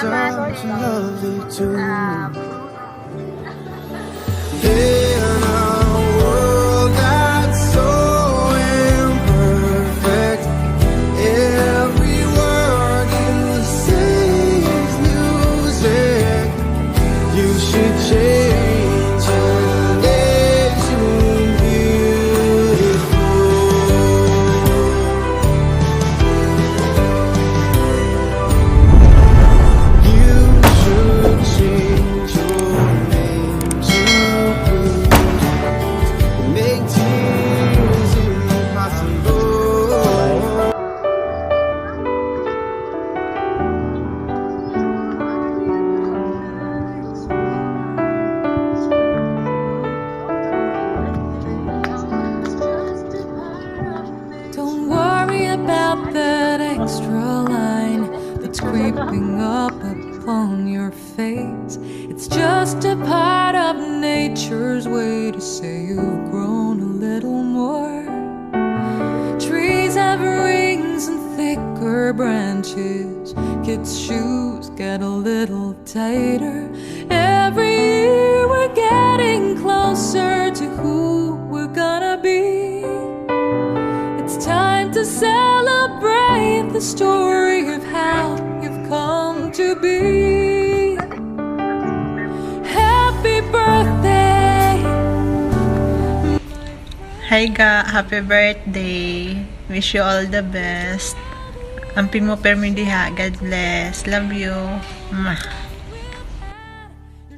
such a lovely tune. Creeping up upon your face, it's just a part of nature's way to say you've grown a little more. Trees have rings and thicker branches, kids' shoes get a little tighter. Every year we're getting closer to who we're gonna be. It's time to celebrate the story of how you've come to be. Happy birthday. Hi ga, happy birthday. Wish you all the best. Amping mo permi diha. God bless. Love you. Mwah.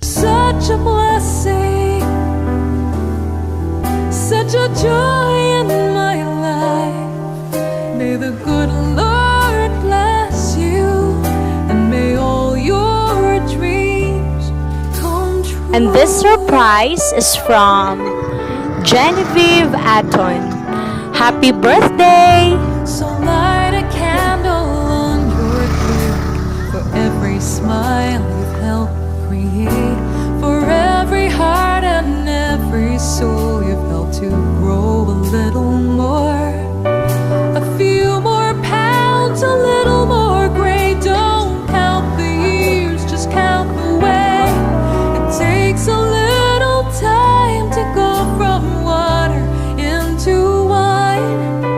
Such a blessing, such a joy in my life. May the good Lord bless you, and may all your dreams come true. And this surprise is from Jonah Marie Aton. Happy birthday! So light a candle on your grave for every smile you've helped create, for every heart and every soul you've helped to grow a little more. A few more pounds, a little more gray. Don't count the years, just count the way. It takes a little time to go from water into wine.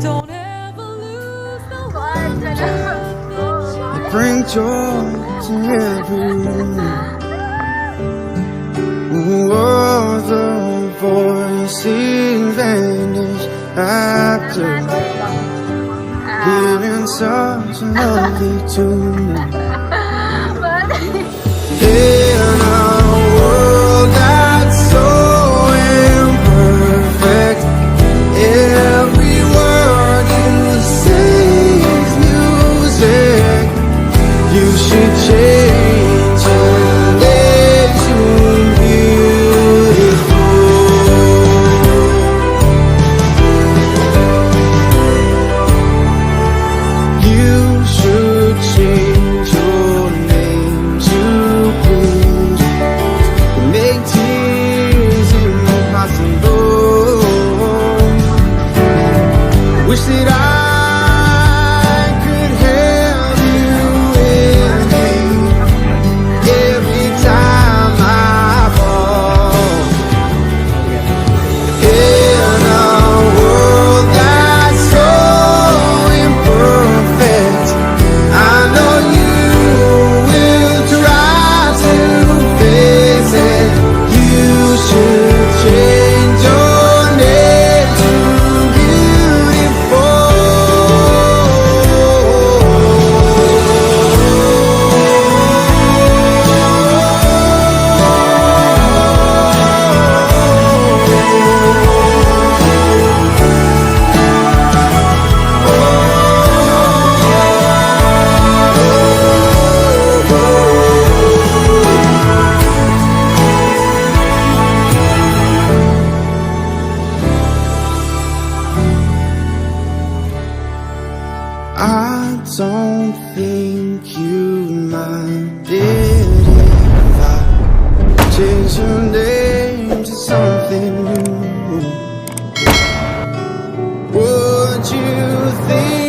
Don't ever lose the light. Bring joy to every room. Oh, the voices vanish after hearing such a lovely tune. In a world that's so imperfect, every word you say is music. You should change your name to beautiful. You should change your name to blues. Make tears impossible. Wish that I could help you in me every time I fall. In a world that's so imperfect, I know you will try to fix it. You should change your name to beautiful. I don't think you mind it if I change your name to something